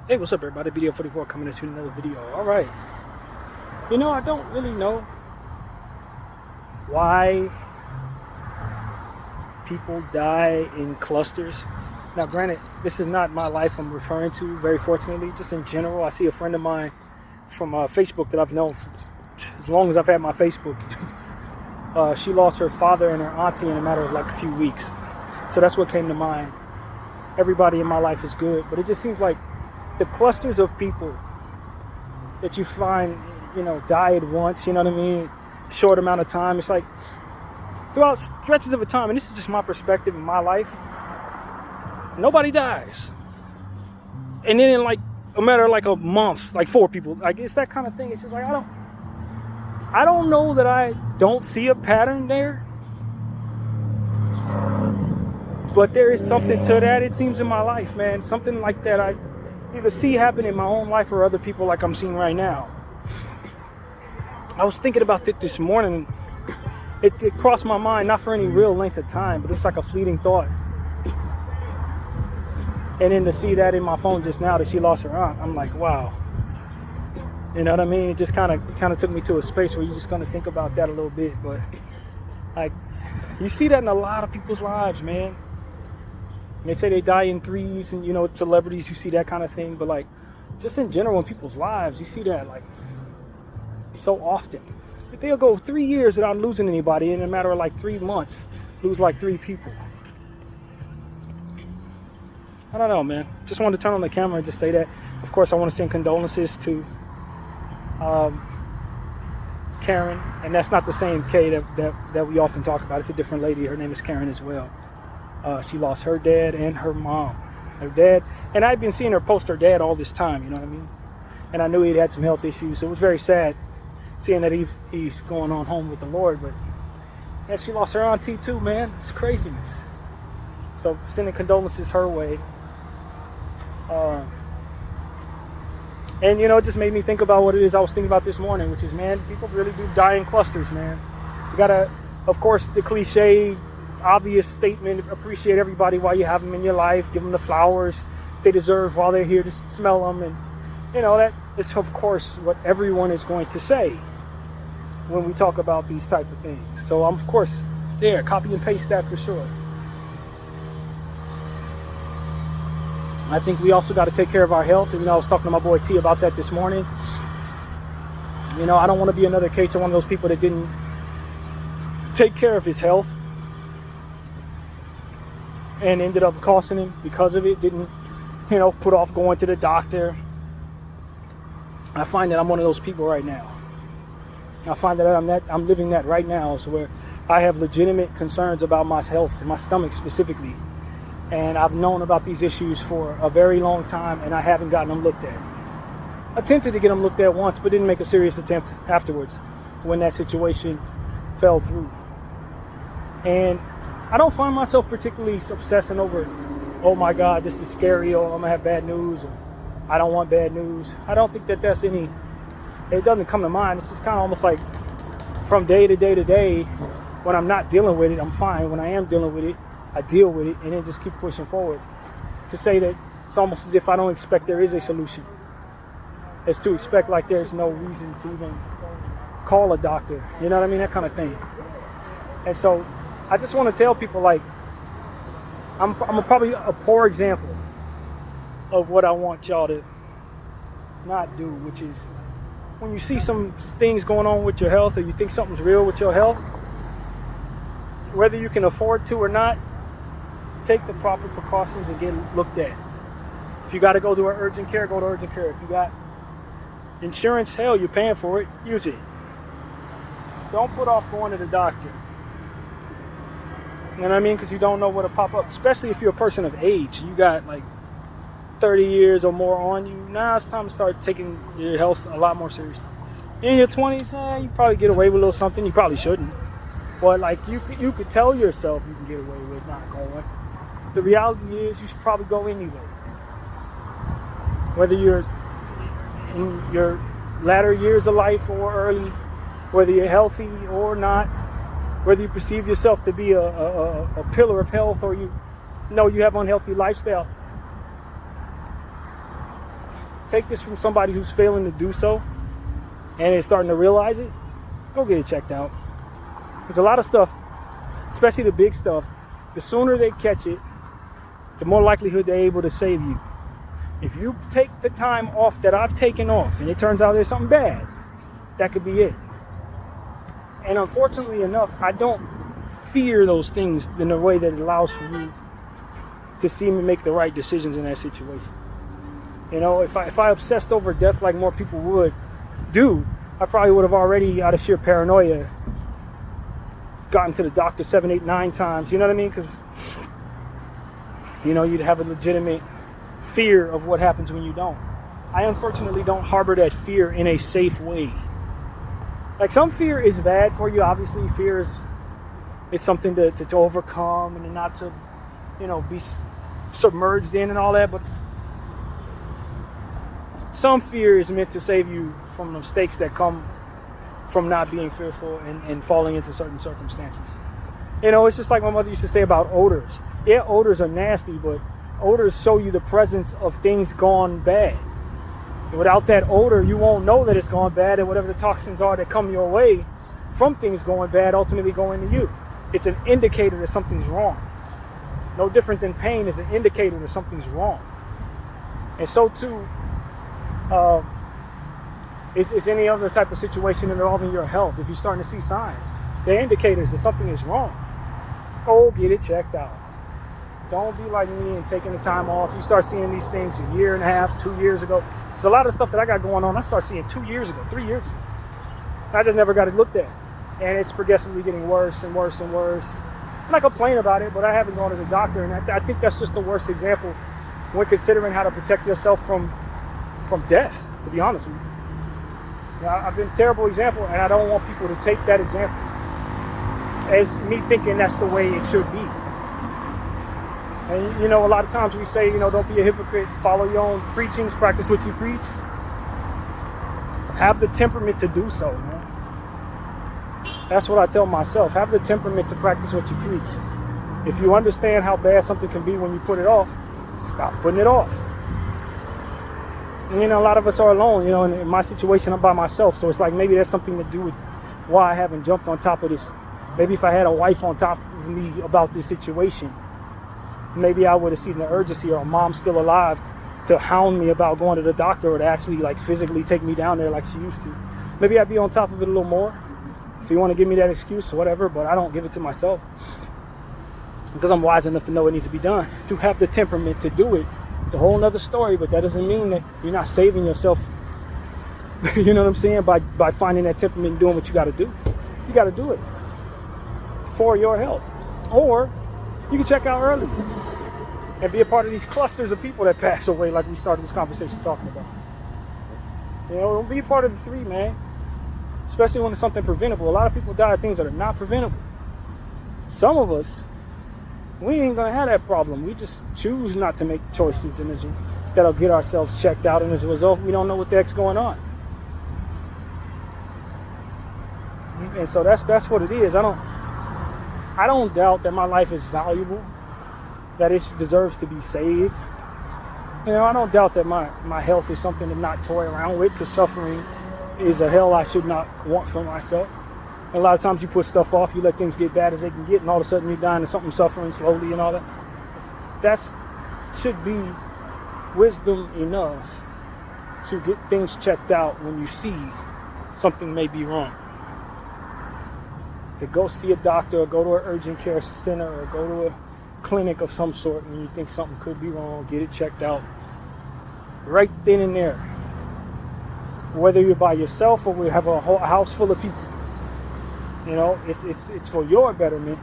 Hey, what's up, everybody? BDO44 coming into another video. All right. I don't really know why people die in clusters. Now, granted, this is not my life I'm referring to, very fortunately. Just in general, I see a friend of mine from Facebook that I've known for as long as I've had my Facebook. She lost her father and her auntie in a matter of like a few weeks. So that's what came to mind. Everybody in my life is good, but it just seems like the clusters of people that you find, die at once, you know what I mean? Short amount of time. It's like throughout stretches of a time, and this is just my perspective in my life, nobody dies. And then in like a matter of like a month, like 4 people, like it's that kind of thing. It's just like, I don't know that I don't see a pattern there, but there is something to that, it seems, in my life, man. Something like that I either see happen in my own life or other people, like I'm seeing right now. I was thinking about it this morning. It crossed my mind, not for any real length of time, but it was like a fleeting thought. And then to see that in my phone just now, that she lost her aunt, I'm like, wow. You know what I mean? It just kind of took me to a space where you're just going to think about that a little bit. But like, you see that in a lot of people's lives, man. They say they die in threes, and celebrities, you see that kind of thing. But like, just in general in people's lives, you see that like so often. So they'll go 3 years without losing anybody, in a matter of like 3 months, lose like 3 people. I don't know, man. Just wanted to turn on the camera and just say that. Of course, I want to send condolences to Karen, and that's not the same Kay that we often talk about. It's a different lady. Her name is Karen as well. She lost her dad and her mom. Her dad, and I've been seeing her post her dad all this time, you know what I mean? And I knew he'd had some health issues, so it was very sad seeing that he's going on home with the Lord. But yeah, she lost her auntie too, man. It's craziness. So sending condolences her way. And it just made me think about what it is I was thinking about this morning, which is, man, people really do die in clusters, man. You gotta, of course, the cliche, obvious statement, appreciate everybody while you have them in your life, give them the flowers they deserve while they're here, just smell them. And that is, of course, what everyone is going to say when we talk about these type of things. So I'm, of course, there, copy and paste that for sure. I think we also got to take care of our health. And I was talking to my boy T about that this morning. I don't want to be another case of one of those people that didn't take care of his health and ended up costing him because of it. Didn't, put off going to the doctor. I find that I'm one of those people right now. I find that I'm living that right now, so where I have legitimate concerns about my health and my stomach specifically. And I've known about these issues for a very long time, and I haven't gotten them looked at. Attempted to get them looked at once, but didn't make a serious attempt afterwards when that situation fell through. And I don't find myself particularly obsessing over, oh my God, this is scary, or I'm gonna have bad news, or I don't want bad news. I don't think that that's it doesn't come to mind. It's just kind of almost like from day to day to day, when I'm not dealing with it, I'm fine. When I am dealing with it, I deal with it and then just keep pushing forward. To say that it's almost as if I don't expect there is a solution. It's to expect like there's no reason to even call a doctor. You know what I mean? That kind of thing. And so I just want to tell people, like, I'm probably a poor example of what I want y'all to not do, which is when you see some things going on with your health, or you think something's real with your health, whether you can afford to or not, take the proper precautions and get looked at. If you got to go to urgent care, go to urgent care. If you got insurance, hell, you're paying for it, use it. Don't put off going to the doctor. You know what I mean? Because you don't know what'll pop up, especially if you're a person of age. You got like 30 years or more on you. Now it's time to start taking your health a lot more seriously. In your 20s, you probably get away with a little something. You probably shouldn't. But like you could tell yourself you can get away with not going. The reality is you should probably go anyway. Whether you're in your latter years of life or early, whether you're healthy or not, whether you perceive yourself to be a pillar of health or you have unhealthy lifestyle. take this from somebody who's failing to do so and is starting to realize it, go get it checked out. There's a lot of stuff, especially the big stuff, the sooner they catch it, the more likelihood they're able to save you. If you take the time off that I've taken off and it turns out there's something bad, that could be it. And unfortunately enough, I don't fear those things in a way that allows for you to see me make the right decisions in that situation. You know, if I obsessed over death like more people would do, I probably would have already, out of sheer paranoia, gotten to the doctor 7, 8, 9 times. You know what I mean? Because, you know, you'd have a legitimate fear of what happens when you don't. I unfortunately don't harbor that fear in a safe way. Like, some fear is bad for you. Obviously, fear is it's something to overcome and not to, you know, be submerged in and all that. But some fear is meant to save you from the mistakes that come from not being fearful and falling into certain circumstances. You know, it's just like my mother used to say about odors. Yeah, odors are nasty, but odors show you the presence of things gone bad. And without that odor, you won't know that it's gone bad, and whatever the toxins are that come your way from things going bad ultimately go into you. It's an indicator that something's wrong. No different than pain is an indicator that something's wrong. And so too is any other type of situation involving your health. If you're starting to see signs, they're indicators that something is wrong. Go get it checked out. Don't be like me and taking the time off. You start seeing these things a year and a half, 2 years ago. There's a lot of stuff that I got going on I started seeing 2 years ago, 3 years ago. I just never got it looked at. And it's progressively getting worse and worse and worse. And I complain about it, but I haven't gone to the doctor. And I think that's just the worst example when considering how to protect yourself from death, to be honest with you. I've been a terrible example, and I don't want people to take that example as me thinking that's the way it should be. And, you know, a lot of times we say, you know, don't be a hypocrite, follow your own preachings, practice what you preach. Have the temperament to do so, man. That's what I tell myself. Have the temperament to practice what you preach. If you understand how bad something can be when you put it off, stop putting it off. And, you know, a lot of us are alone, you know, in my situation, I'm by myself. So it's like maybe there's something to do with why I haven't jumped on top of this. Maybe if I had a wife on top of me about this situation, maybe I would have seen the urgency, or a mom still alive to hound me about going to the doctor, or to actually like physically take me down there like she used to. Maybe I'd be on top of it a little more. If you want to give me that excuse or whatever, but I don't give it to myself. Because I'm wise enough to know it needs to be done. To have the temperament to do it, it's a whole nother story, but that doesn't mean that you're not saving yourself, you know what I'm saying, by finding that temperament and doing what you got to do. You got to do it for your health. Or you can check out early and be a part of these clusters of people that pass away, like we started this conversation talking about. You know, don't be a part of the 3, man. Especially when it's something preventable. A lot of people die of things that are not preventable. Some of us, we ain't gonna have that problem. We just choose not to make choices, and that'll get ourselves checked out, and as a result, we don't know what the heck's going on. And so that's what it is. I don't doubt that my life is valuable, that it deserves to be saved. You know, I don't doubt that my health is something to not toy around with, because suffering is a hell I should not want for myself. And a lot of times you put stuff off, you let things get bad as they can get, and all of a sudden you're dying of something, suffering slowly and all that. That should be wisdom enough to get things checked out when you see something may be wrong. To go see a doctor, or go to an urgent care center, or go to a clinic of some sort when you think something could be wrong, get it checked out right then and there. Whether you're by yourself or we have a whole house full of people, you know, it's for your betterment,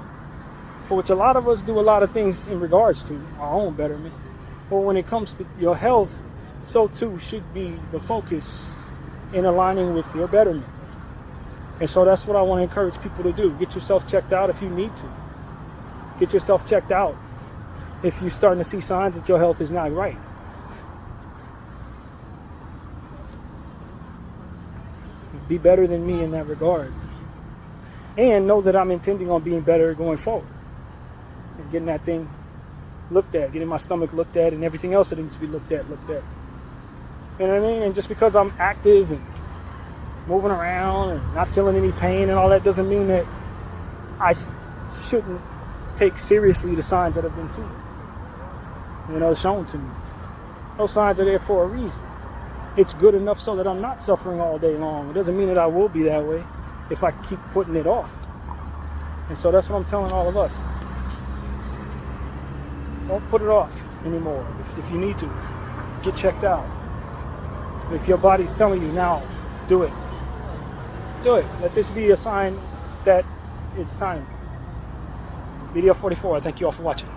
for which a lot of us do a lot of things in regards to our own betterment. But when it comes to your health, so too should be the focus in aligning with your betterment. And so that's what I want to encourage people to do. Get yourself checked out if you need to. Get yourself checked out if you're starting to see signs that your health is not right. Be better than me in that regard. And know that I'm intending on being better going forward. And getting that thing looked at, getting my stomach looked at, and everything else that needs to be looked at. You know what I mean? And just because I'm active and moving around and not feeling any pain and all that doesn't mean that I shouldn't take seriously the signs that have been seen. You know, shown to me. Those signs are there for a reason. It's good enough so that I'm not suffering all day long. It doesn't mean that I will be that way if I keep putting it off. And so that's what I'm telling all of us. Don't put it off anymore. If you need to, get checked out. If your body's telling you now, do it. Do it. Let this be a sign that it's time. Video 44. Thank you all for watching.